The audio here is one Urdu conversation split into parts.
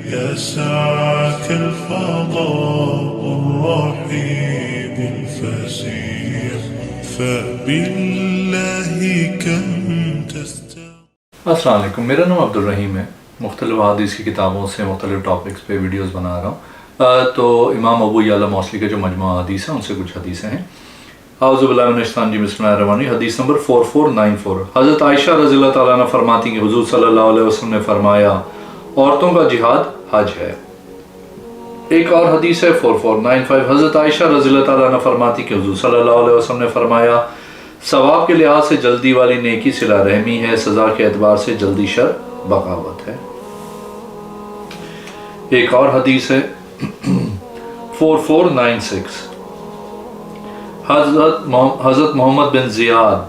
يسعك الفضاء الرحيم الفسيح فبالله كم السلام علیکم، میرا نام عبدالرحیم ہے۔ مختلف حدیث کی کتابوں سے مختلف ٹاپکس پہ ویڈیوز بنا رہا ہوں۔ تو امام ابو یعلا موصلی کا جو مجموعہ حدیث ہے ان سے کچھ حدیثیں ہیں۔ اعوذ باللہ من الشیطان الرجیم، بسم اللہ الرحمن الرحیم۔ حدیث نمبر 4494، حضرت عائشہ رضی اللہ تعالیٰ عنہ فرماتی کہ حضور صلی اللہ علیہ وسلم نے فرمایا عورتوں کا جہاد حج ہے۔ ایک اور حدیث ہے 4495، حضرت عائشہ رضی اللہ تعالیٰ عنہ فرماتی کہ حضور صلی اللہ علیہ وسلم نے فرمایا ثواب کے لحاظ سے جلدی والی نیکی صلہ رحمی ہے، سزا کے اعتبار سے جلدی شر بغاوت ہے۔ ایک اور حدیث ہے 4496، حضرت محمد بن زیاد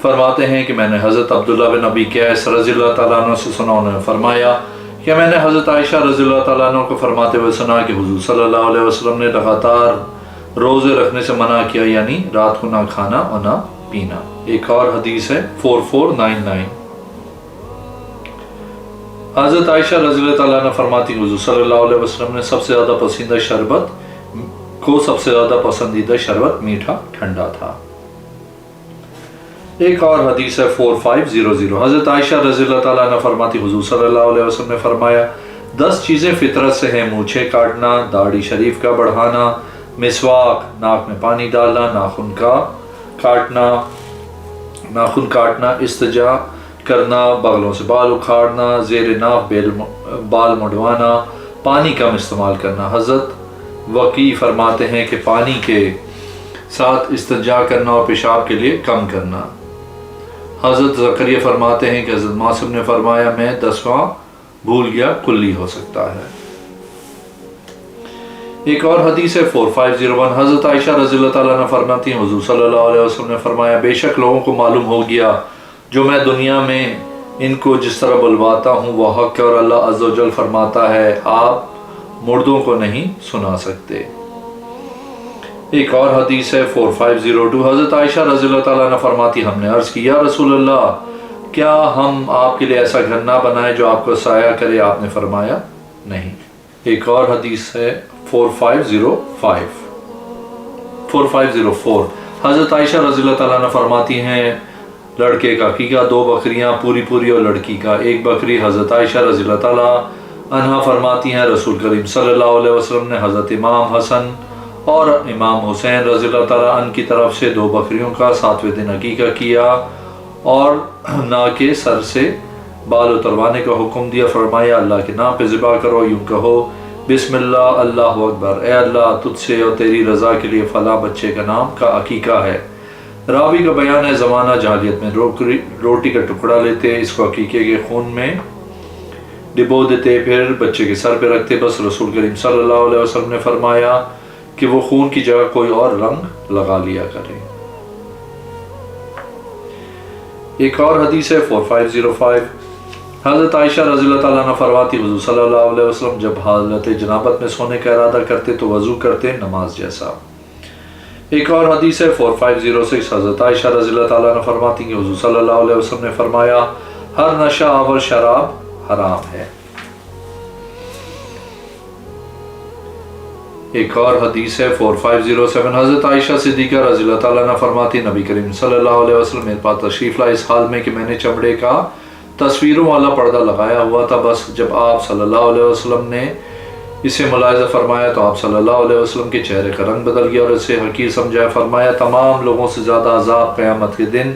فرماتے ہیں کہ میں نے حضرت عبداللہ بن ابی قیس رضی اللہ تعالیٰ عنہ سے سنا، انہوں نے فرمایا کہ میں نے حضرت عائشہ رضی اللہ تعالیٰ عنہ کو فرماتے ہوئے سنا کہ حضور صلی اللہ علیہ وسلم نے لگاتار روزے رکھنے سے منع کیا، یعنی رات کو نہ کھانا اور نہ پینا۔ ایک اور حدیث ہے 4499، حضرت عائشہ رضی اللہ تعالیٰ عنہ فرماتی کہ حضور صلی اللہ علیہ وسلم نے سب سے زیادہ پسندیدہ شربت میٹھا ٹھنڈا تھا۔ ایک اور حدیث ہے 4500، حضرت عائشہ رضی اللہ تعالیٰ عنہ فرماتی حضور صلی اللہ علیہ وسلم نے فرمایا 10 چیزیں فطرت سے ہیں: مونچھیں کاٹنا، داڑھی شریف کا بڑھانا، مسواک، ناک میں پانی ڈالنا، ناخن کاٹنا، استنجا کرنا، بغلوں سے بال اکھاڑنا، زیر ناف بال مڈوانا، پانی کم استعمال کرنا۔ حضرت وقی فرماتے ہیں کہ پانی کے ساتھ استنجا کرنا اور پیشاب کے لیے کم کرنا۔ حضرت زکریا فرماتے ہیں کہ حضرت معصوم نے فرمایا میں 10واں بھول گیا، کلی ہو سکتا ہے۔ ایک اور حدیث ہے 4501، حضرت عائشہ رضی اللہ تعالیٰ عنہ فرماتی ہیں حضور صلی اللہ علیہ وسلم نے فرمایا بے شک لوگوں کو معلوم ہو گیا جو میں دنیا میں ان کو جس طرح بلواتا ہوں وہ حق ہے، اور اللہ عز و جل فرماتا ہے آپ مردوں کو نہیں سنا سکتے۔ ایک اور حدیث ہے 4502، حضرت عائشہ رضی اللہ تعالیٰ عنہ فرماتی ہم نے عرض کی یا رسول اللہ کیا ہم آپ کے لیے ایسا گھر نہ بنائیں جو آپ کو سایہ کرے؟ آپ نے فرمایا نہیں۔ ایک اور حدیث ہے 4504، حضرت عائشہ رضی اللہ تعالیٰ عنہ فرماتی ہیں لڑکے کا عقیقہ 2 بکریاں پوری اور لڑکی کا 1 بکری۔ حضرت عائشہ رضی اللہ تعالیٰ عنہ فرماتی ہیں رسول کریم صلی اللہ علیہ وسلم نے حضرت امام حسن اور امام حسین رضی اللہ تعالیٰ عنہ کی طرف سے 2 بکریوں کا 7ویں دن عقیقہ کیا اور نہ کے سر سے بال اتروانے کا حکم دیا۔ فرمایا اللہ کے نام پہ ذبح کرو، یوں کہو بسم اللہ اللہ اکبر، اے اللہ تجھ سے اور تیری رضا کے لیے فلاں بچے کا نام کا عقیقہ ہے۔ راوی کا بیان ہے زمانہ جاہلیت میں روٹی کا ٹکڑا لیتے، اس کو عقیقے کے خون میں ڈبو دیتے، پھر بچے کے سر پہ رکھتے، بس رسول کریم صلی اللہ علیہ وسلم نے فرمایا کہ وہ خون کی جگہ کوئی اور رنگ لگا لیا کرے۔ ایک اور حدیث ہے 4505، حضرت عائشہ رضی اللہ تعالیٰ عنہ فرماتی حضور صلی اللہ علیہ وسلم جب حالت جنابت میں سونے کا ارادہ کرتے تو وضو کرتے نماز جیسا۔ ایک اور حدیث ہے 4506، حضرت عائشہ رضی اللہ تعالیٰ عنہ فرماتی کہ حضور صلی اللہ علیہ وسلم نے فرمایا ہر نشہ آور شراب حرام ہے۔ ایک اور حدیث ہے 4507، حضرت عائشہ صدیقہ رضی اللہ تعالیٰ عنہ فرماتی نبی کریم صلی اللہ علیہ وسلم میرے پاس تشریف لائے اس حال میں کہ میں نے چمڑے کا تصویروں والا پردہ لگایا ہوا تھا، بس جب آپ صلی اللہ علیہ وسلم نے اسے ملاحظہ فرمایا تو آپ صلی اللہ علیہ وسلم کے چہرے کا رنگ بدل گیا اور اسے حقیر سمجھایا۔ فرمایا تمام لوگوں سے زیادہ عذاب قیامت کے دن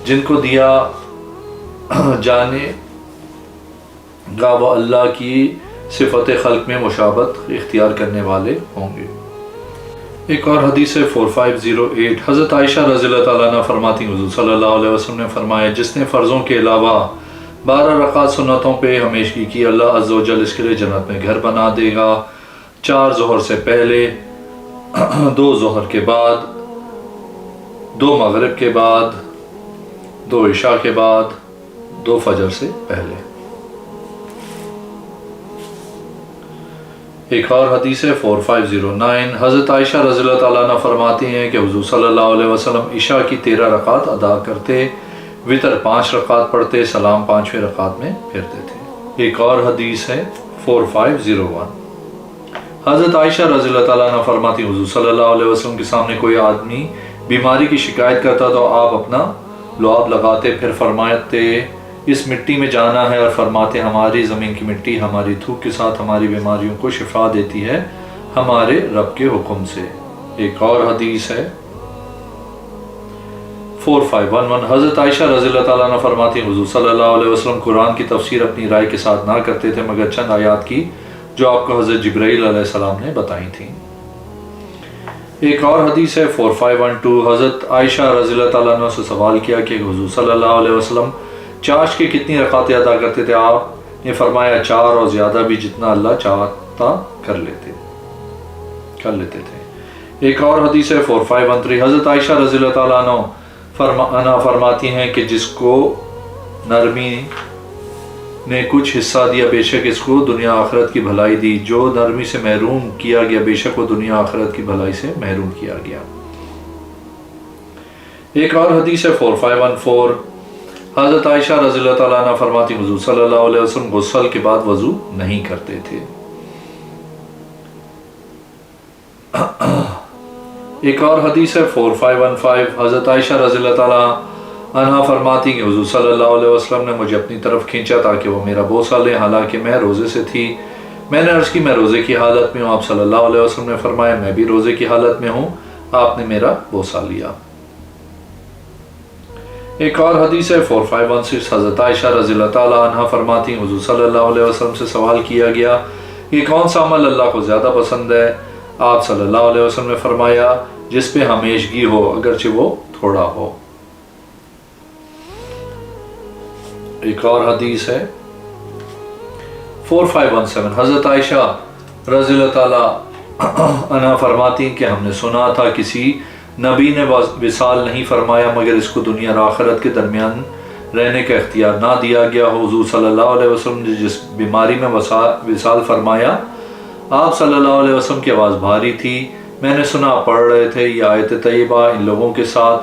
جن کو دیا جانے گا وہ اللہ کی صفت خلق میں مشابہت اختیار کرنے والے ہوں گے۔ ایک اور حدیث ہے 4508، حضرت عائشہ رضی اللہ تعالیٰ عنہ فرماتی حضور صلی اللہ علیہ وسلم نے فرمایا جس نے فرضوں کے علاوہ 12 رکعت سنتوں پہ ہمیشگی کی اللہ عز و جل اس کے لیے جنت میں گھر بنا دے گا، 4 ظہر سے پہلے، 2 ظہر کے بعد، 2 مغرب کے بعد، 2 عشاء کے بعد، 2 فجر سے پہلے۔ ایک اور حدیث ہے 4509، حضرت عائشہ رضی اللہ تعالیٰ عنہ فرماتی ہیں کہ حضور صلی اللہ علیہ وسلم عشاء کی 13 رکعت ادا کرتے، وطر 5 رکعت پڑھتے، سلام 5ویں رکعت میں پھرتے تھے۔ ایک اور حدیث ہے 4501 حضرت عائشہ رضی اللہ تعالیٰ عنہ فرماتی حضور صلی اللہ علیہ وسلم کے سامنے کوئی آدمی بیماری کی شکایت کرتا تو آپ اپنا لعاب لگاتے، پھر فرماتے اس مٹی میں جانا ہے، اور فرماتے ہماری زمین کی مٹی ہماری تھوک کے ساتھ ہماری بیماریوں کو شفا دیتی ہے ہمارے رب کے حکم سے۔ ایک اور حدیث ہے 4511 حضرت عائشہ رضی اللہ تعالیٰ عنہ فرماتی حضور صلی اللہ علیہ وسلم قرآن کی تفسیر اپنی رائے کے ساتھ نہ کرتے تھے مگر چند آیات کی جو آپ کو حضرت جبرائیل علیہ السلام نے بتائی تھیں۔ ایک اور حدیث ہے 4512 حضرت عائشہ رضی اللہ تعالیٰ عنہ سے سوال کیا کہ حضور صلی اللہ علیہ وسلم چاشت کی کتنی رکعتیں ادا کرتے تھے؟ آپ نے فرمایا 4 اور زیادہ بھی، جتنا اللہ چاہتا کر لیتے تھے۔ ایک اور حدیث ہے 4513 حضرت عائشہ رضی اللہ تعالیٰ عنہ فرماتی ہیں کہ جس کو نرمی نے کچھ حصہ دیا بے شک اس کو دنیا آخرت کی بھلائی دی، جو نرمی سے محروم کیا گیا بے شک وہ دنیا آخرت کی بھلائی سے محروم کیا گیا۔ ایک اور حدیث ہے 4514 حضرت عائشہ رضی اللہ تعالیٰ عنہ فرماتی حضور صلی اللہ علیہ وسلم غسل کے بعد وضو نہیں کرتے تھے۔ ایک اور حدیث ہے 4515 حضرت عائشہ رضی اللہ تعالیٰ عنہ فرماتی کہ حضور صلی اللہ علیہ وسلم نے مجھے اپنی طرف کھینچا تاکہ وہ میرا بوسہ لیں، حالانکہ میں روزے سے تھی۔ میں نے عرض کی میں روزے کی حالت میں ہوں، آپ صلی اللہ علیہ وسلم نے فرمایا میں بھی روزے کی حالت میں ہوں، آپ نے میرا بوسہ لیا۔ ایک اور حدیث ہے 4516 حضرت عائشہ رضی اللہ تعالیٰ عنہ فرماتی حضور صلی اللہ علیہ وسلم سے سوال کیا گیا کہ کون سا عمل اللہ کو زیادہ پسند ہے؟ آپ صلی اللہ علیہ وسلم نے فرمایا جس پہ ہمیشگی ہو اگرچہ وہ تھوڑا ہو۔ ایک اور حدیث ہے 4517 حضرت عائشہ رضی اللہ تعالیٰ عنہ فرماتی کہ ہم نے سنا تھا کسی نبی نے وصال نہیں فرمایا مگر اس کو دنیا اور آخرت کے درمیان رہنے کا اختیار نہ دیا گیا ہو۔ حضور صلی اللہ علیہ وسلم نے جس بیماری میں وصال فرمایا، آپ صلی اللہ علیہ وسلم کی آواز بھاری تھی، میں نے سنا پڑھ رہے تھے یہ آیت طیبہ ان لوگوں کے ساتھ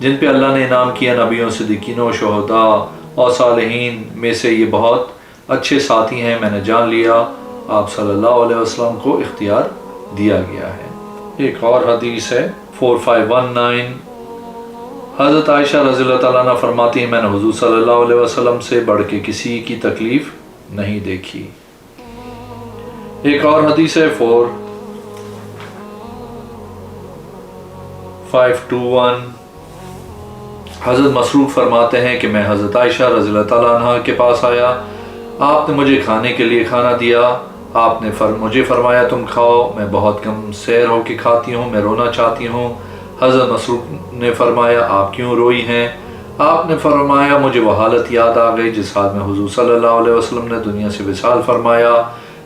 جن پہ اللہ نے انعام کیا، نبیوں، صدیقینوں، شہداء اور صالحین میں سے یہ بہت اچھے ساتھی ہیں، میں نے جان لیا آپ صلی اللہ علیہ وسلم کو اختیار دیا گیا ہے۔ ایک اور حدیث ہے 4519 حضرت عائشہ رضی اللہ تعالیٰ عنہ فرماتی ہیں میں نے حضور صلی اللہ علیہ وسلم سے بڑھ کے کسی کی تکلیف نہیں دیکھی۔ ایک اور حدیث ہے 4521 حضرت مسروق فرماتے ہیں کہ میں حضرت عائشہ رضی اللہ تعالیٰ عنہ کے پاس آیا، آپ نے مجھے کھانے کے لیے کھانا دیا، آپ نے مجھے فرمایا تم کھاؤ، میں بہت کم سیر ہو کے کھاتی ہوں، میں رونا چاہتی ہوں۔ حضرت مسروق نے فرمایا آپ کیوں روئی ہیں؟ آپ نے فرمایا مجھے وہ حالت یاد آ گئی جس حال میں حضور صلی اللہ علیہ وسلم نے دنیا سے وصال فرمایا۔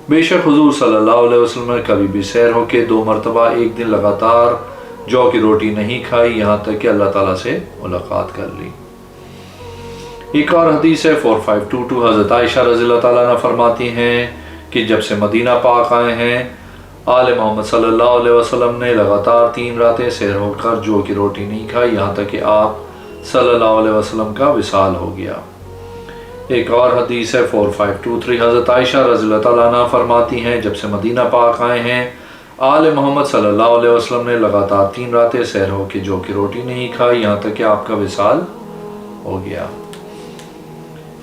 بے شک حضور صلی اللہ علیہ وسلم نے کبھی بھی سیر ہو کے 2 مرتبہ ایک دن لگاتار جو کی روٹی نہیں کھائی یہاں تک کہ اللہ تعالیٰ سے ملاقات کر لی۔ ایک اور حدیث ہے 4522 حضرت عائشہ رضی اللہ تعالیٰ عنہ فرماتی ہیں کہ جب سے مدینہ پاک آئے ہیں آل محمد صلی اللہ علیہ وسلم نے لگاتار 3 راتیں سیر ہو کر جو کی روٹی نہیں کھائی یہاں تک کہ آپ صلی اللہ علیہ وسلم کا وصال ہو گیا۔ ایک اور حدیث ہے 4523 حضرت عائشہ رضی اللہ تعالیٰ عنہ فرماتی ہیں جب سے مدینہ پاک آئے ہیں آل محمد صلی اللہ علیہ وسلم نے لگاتار 3 راتیں سیر ہو کے جو کی روٹی نہیں کھائی یہاں تک کہ آپ کا وصال ہو گیا۔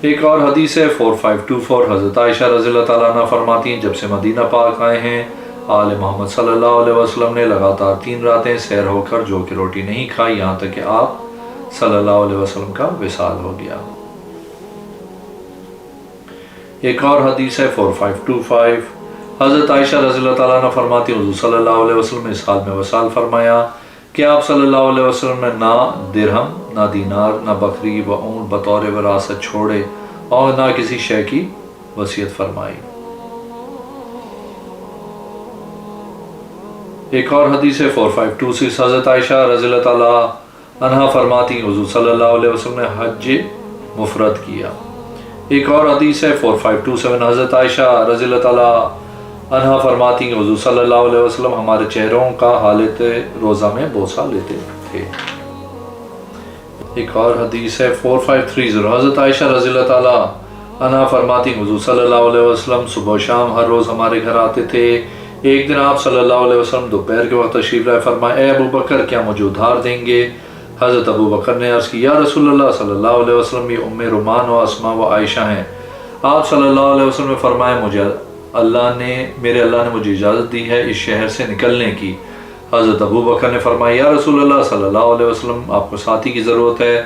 ایک اور حدیث ہے 4524 حضرت عائشہ رضی اللہ تعالیٰ عنہ فرماتی ہیں جب سے مدینہ پاک آئے ہیں آل محمد صلی اللہ علیہ وسلم نے لگاتار 3 راتیں سیر ہو کر جو کہ روٹی نہیں کھائی یہاں تک کہ آپ صلی اللہ علیہ وسلم کا وصال ہو گیا۔ ایک اور حدیث ہے 4525 حضرت عائشہ رضی اللہ تعالیٰ عنہ فرماتی حضور صلی اللہ علیہ وسلم نے اس حال میں وصال فرمایا کہ آپ صلی اللہ علیہ وسلم نے نہ درہم، نہ دینار، نہ بکری و اونٹ بطور وراثت چھوڑے اور نہ کسی شے کی وصیت فرمائی۔ ایک اور حدیث ہے 4526 حضرت عائشہ رضی اللہ تعالیٰ عنہ فرماتی حضور صلی اللہ علیہ وسلم نے حج مفرد کیا۔ ایک اور حدیث ہے 4527 حضرت عائشہ رضی اللہ تعالیٰ عنہ فرماتی کہ حضور صلی اللہ علیہ وسلم ہمارے چہروں کا حالت روزہ میں بوسہ لیتے تھے۔ ایک اور حدیث ہے 4530 حضرت عائشہ رضی اللہ تعالیٰ انا فرماتی حضور صلی اللہ علیہ وسلم صبح و شام ہر روز ہمارے گھر آتے تھے۔ ایک دن آپ صلی اللہ علیہ وسلم دوپہر کے وقت تشریف لائے، فرمایا اے ابو بکر کیا مجھے ادھار دیں گے؟ حضرت ابو بکر نے عرض کی یا رسول اللہ صلی اللہ علیہ وسلم، یہ ام رومان و اسماء و عائشہ ہیں۔ آپ صلی اللہ علیہ وسلم نے فرمایا میرے اللہ نے مجھے اجازت دی ہے اس شہر سے نکلنے کی۔ حضرت ابو بکر نے فرمایا یا رسول اللہ صلی اللہ علیہ وسلم، آپ کو ساتھی کی ضرورت ہے؟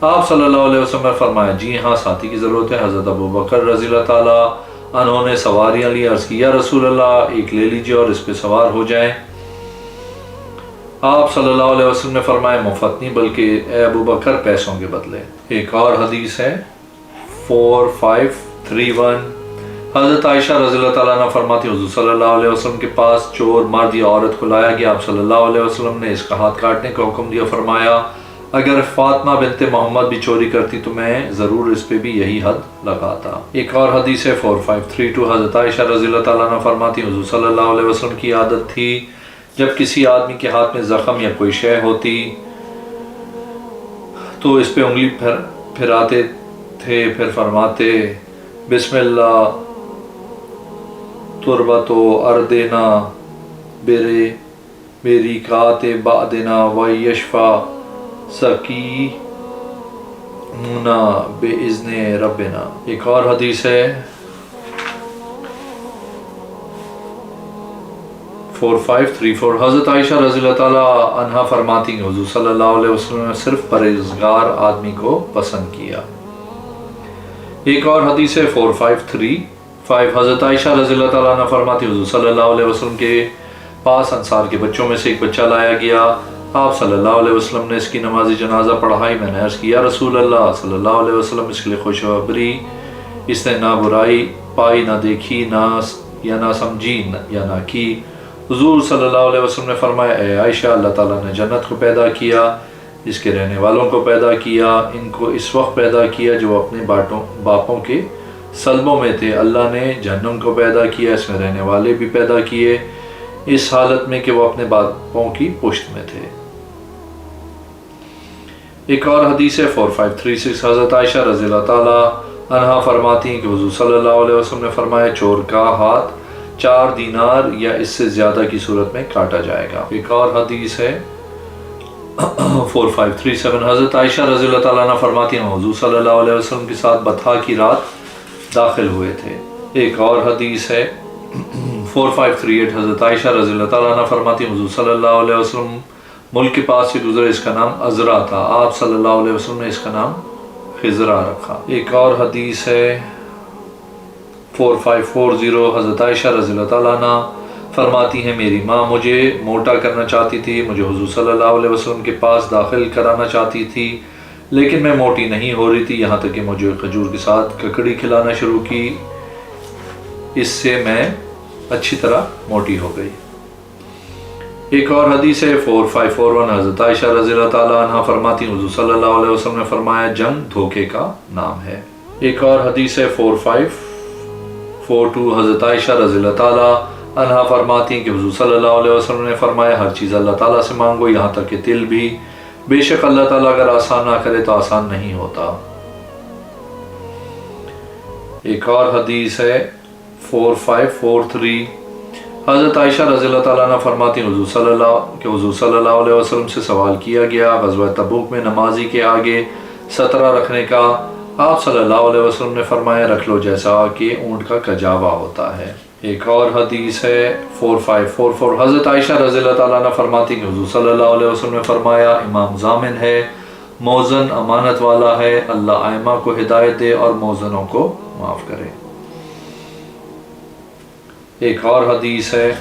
آپ صلی اللہ علیہ وسلم نے فرمایا جی ہاں ساتھی کی ضرورت ہے۔ حضرت ابو بکر رضی اللہ تعالیٰ عنہ نے سواریاں لی، عرض کی یا رسول اللہ ایک لے لیجیے اور اس پہ سوار ہو جائیں۔ آپ صلی اللہ علیہ وسلم نے فرمایا مفت نہیں بلکہ اے ابو بکر پیسوں کے بدلے۔ ایک اور حدیث ہے 4531، حضرت عائشہ رضی اللہ تعالیٰ عنہ فرماتی حضور صلی اللہ علیہ وسلم کے پاس چور مرد یا عورت کو لایا گیا۔ آپ صلی اللہ علیہ وسلم نے اس کا ہاتھ کاٹنے کا حکم دیا، فرمایا اگر فاطمہ بنت محمد بھی چوری کرتی تو میں ضرور اس پہ بھی یہی حد لگاتا۔ ایک اور حدیث ہے 4532، حضرت عائشہ رضی اللہ تعالیٰ عنہ فرماتی حضور صلی اللہ علیہ وسلم کی عادت تھی جب کسی آدمی کے ہاتھ میں زخم یا کوئی شے ہوتی تو اس پہ انگلی پھراتے تھے، پھر فرماتے بسم اللہ تربتو اردنا بیری کات بعدنا ویشفا سکی مونا بے اذن ربنا۔ ایک اور حدیث ہے 4534، حضرت عائشہ رضی اللہ تعالیٰ عنہ فرماتی ہیں حضور صلی اللہ علیہ وسلم نے صرف پرہیزگار آدمی کو پسند کیا۔ ایک اور حدیث ہے 4535، حضرت عائشہ رضی اللہ تعالیٰ عنہ فرماتی حضور صلی اللہ علیہ وسلم کے پاس انصار کے بچوں میں سے ایک بچہ لایا گیا۔ آپ صلی اللہ علیہ وسلم نے اس کی نماز جنازہ پڑھائی۔ میں نے عرض کیا یا رسول اللہ صلی اللہ علیہ وسلم اس کے لیے خوشخبری، اس نے نہ برائی پائی نہ دیکھی نہ سمجھی یا نہ کی۔ حضور صلی اللہ علیہ وسلم نے فرمایا اے عائشہ اللہ تعالیٰ نے جنت کو پیدا کیا، اس کے رہنے والوں کو پیدا کیا، ان کو اس وقت پیدا کیا جو وہ اپنے باپوں کے سلبوں میں تھے۔ اللہ نے جہنم کو پیدا کیا، اس میں رہنے والے بھی پیدا کیے اس حالت میں کہ وہ اپنے باپوں کی پشت میں تھے۔ ایک اور حدیث ہے 4536، حضرت عائشہ رضی اللہ تعالیٰ عنہا فرماتی ہیں کہ حضور صلی اللہ علیہ وسلم نے فرمایا چور کا ہاتھ 4 دینار یا اس سے زیادہ کی صورت میں کاٹا جائے گا۔ ایک اور حدیث ہے 4537، حضرت عائشہ رضی اللہ تعالیٰ عنہ فرماتی ہیں حضور صلی اللہ علیہ وسلم کے ساتھ بطحا کی رات داخل ہوئے تھے۔ ایک اور حدیث ہے 4538، حضرت عائشہ رضی اللہ تعالیٰ عنہ فرماتی ہیں حضور صلی اللہ علیہ وسلم ملک کے پاس سے گزرے، اس کا نام عذرا تھا، آپ صلی اللہ علیہ وسلم نے اس کا نام خضرا رکھا۔ ایک اور حدیث ہے 4540، حضرت عائشہ رضی اللہ تعالیٰ عنہ فرماتی ہیں میری ماں مجھے موٹا کرنا چاہتی تھی، مجھے حضور صلی اللہ علیہ وسلم کے پاس داخل کرانا چاہتی تھی، لیکن میں موٹی نہیں ہو رہی تھی، یہاں تک کہ مجھے کھجور کے ساتھ ککڑی کھلانا شروع کی، اس سے میں اچھی طرح موٹی ہو گئی۔ ایک اور حدیث ہے 4541، حضرت عائشہ رضی اللہ تعالیٰ عنہ فرماتی حضور صلی اللہ علیہ وسلم نے فرمایا جنگ دھوکے کا نام ہے۔ ایک اور حدیث ہے 4542، حضرت عائشہ رضی اللہ تعالیٰ عنہ فرماتی ہیں کہ حضور صلی اللہ علیہ وسلم نے فرمایا ہر چیز اللہ تعالیٰ سے مانگو یہاں تک کہ دل بھی، بے شک اللہ تعالیٰ اگر آسان نہ کرے تو آسان نہیں ہوتا۔ ایک اور حدیث ہے 4543، حضرت عائشہ رضی اللہ تعالیٰ عنہ فرماتی ہیں حضور صلی اللہ علیہ وسلم سے سوال کیا گیا غزوہ تبوک میں نمازی کے آگے سترہ رکھنے کا، آپ صلی اللہ علیہ وسلم نے فرمایا رکھ لو جیسا کہ اونٹ کا کجاوا ہوتا ہے۔ ایک اور حدیث ہے 4544، حضرت عائشہ رضی اللہ تعالیٰ عنہ فرماتی کہ حضور صلی اللہ علیہ وسلم نے فرمایا امام ضامن ہے، موزن امانت والا ہے، اللہ ائمہ کو ہدایت دے اور موزنوں کو معاف کرے۔ ایک اور حدیث ہے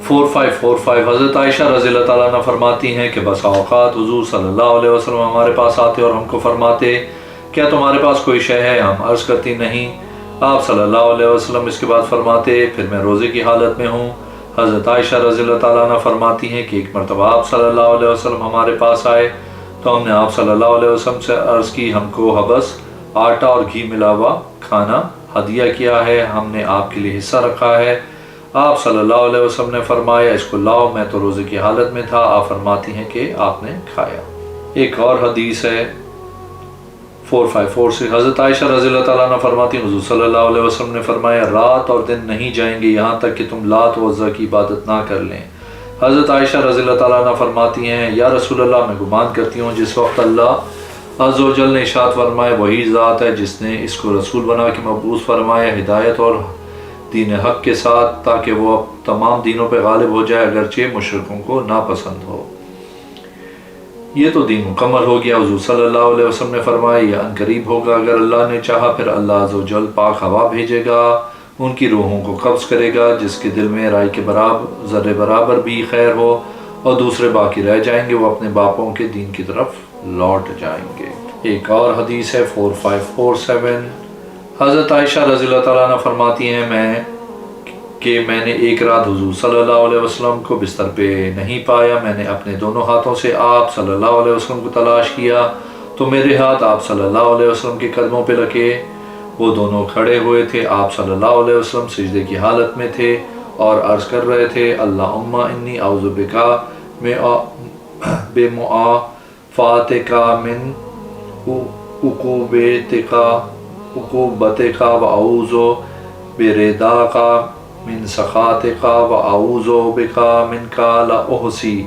4545، حضرت عائشہ رضی اللہ تعالیٰ عنہ فرماتی ہیں کہ بسا اوقات حضور صلی اللہ علیہ وسلم ہمارے پاس آتے اور ہم کو فرماتے کیا تمہارے پاس کوئی شے ہے؟ ہم عرض کرتی نہیں، آپ صلی اللہ علیہ وسلم اس کے بعد فرماتے پھر میں روزے کی حالت میں ہوں۔ حضرت عائشہ رضی اللہ تعالیٰ عنہ فرماتی ہیں کہ ایک مرتبہ آپ صلی اللہ علیہ وسلم ہمارے پاس آئے تو ہم نے آپ صلی اللہ علیہ وسلم سے عرض کی ہم کو حبس آٹا اور گھی ملا ہوا کھانا ہدیہ کیا ہے، ہم نے آپ کے لیے حصہ رکھا ہے۔ آپ صلی اللہ علیہ وسلم نے فرمایا اس کو لاؤ، میں تو روزے کی حالت میں تھا، آپ فرماتی ہیں کہ آپ نے کھایا۔ ایک اور حدیث ہے 4546 حضرت عائشہ رضی اللہ تعالیٰ عنہ فرماتی ہیں حضور صلی اللہ علیہ وسلم نے فرمایا رات اور دن نہیں جائیں گے یہاں تک کہ تم لات و عزا کی عبادت نہ کر لیں۔ حضرت عائشہ رضی اللہ تعالیٰ عنہ فرماتی ہیں یا رسول اللہ میں گمان کرتی ہوں جس وقت اللہ عز و جل نے ارشاد فرمایا وہی ذات ہے جس نے اس کو رسول بنا کے مبعوث فرمایا ہدایت اور دین حق کے ساتھ تاکہ وہ تمام دینوں پہ غالب ہو جائے اگرچہ مشرکوں کو ناپسند ہو۔ یہ تو دین مکمل ہو گیا۔ حضور صلی اللہ علیہ وسلم نے فرمایا یہ ان قریب ہوگا اگر اللہ نے چاہا پھر اللہ عز و جل پاک ہوا بھیجے گا ان کی روحوں کو قبض کرے گا جس کے دل میں رائے کے برابر ذرے برابر بھی خیر ہو اور دوسرے باقی رہ جائیں گے وہ اپنے باپوں کے دین کی طرف لوٹ جائیں گے۔ ایک اور حدیث ہے 4547 حضرت عائشہ رضی اللہ تعالیٰ عنہ فرماتی ہیں میں نے ایک رات حضور صلی اللہ علیہ وسلم کو بستر پہ نہیں پایا، میں نے اپنے دونوں ہاتھوں سے آپ صلی اللہ علیہ وسلم کو تلاش کیا تو میرے ہاتھ آپ صلی اللہ علیہ وسلم کے قدموں پہ لگے، وہ دونوں کھڑے ہوئے تھے، آپ صلی اللہ علیہ وسلم سجدے کی حالت میں تھے اور عرض کر رہے تھے اللہم انی اعوذ بکا بمعافاتک من عقوبتک واعوذ برضاک من سخاتک واعوذ بک منک لا احصی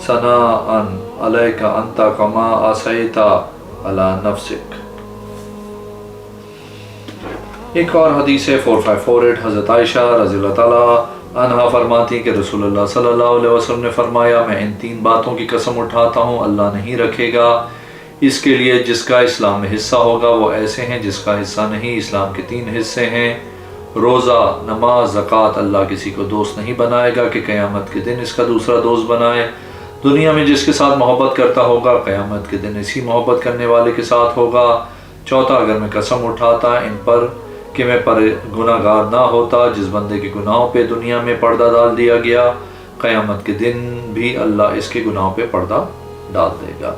ثناء علیک انت کما اثنیت علی نفسک۔ ایک اور حدیث ہے 4548 حضرت عائشہ رضی اللہ تعالیٰ عنہا فرماتی کہ رسول اللہ صلی اللہ علیہ وسلم نے فرمایا میں ان 3 باتوں کی قسم اٹھاتا ہوں اللہ نہیں رکھے گا اس کے لیے جس کا اسلام میں حصہ ہوگا وہ ایسے ہیں جس کا حصہ نہیں۔ اسلام کے 3 حصے ہیں روزہ، نماز، زکوٰۃ۔ اللہ کسی کو دوست نہیں بنائے گا کہ قیامت کے دن اس کا دوسرا دوست بنائے۔ دنیا میں جس کے ساتھ محبت کرتا ہوگا قیامت کے دن اسی محبت کرنے والے کے ساتھ ہوگا۔ چوتھا اگر میں قسم اٹھاتا ان پر کہ میں پر گناہ گار نہ ہوتا جس بندے کے گناہوں پہ دنیا میں پردہ ڈال دیا گیا قیامت کے دن بھی اللہ اس کے گناہوں پہ پردہ ڈال دے گا۔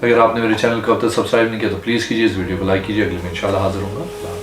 اگر آپ نے میرے چینل کو اب تک سبسکرائب نہیں کیا تو پلیز کیجیے، اس ویڈیو کو لائک کیجیے۔ اگلے میں انشاءاللہ حاضر ہوں گا۔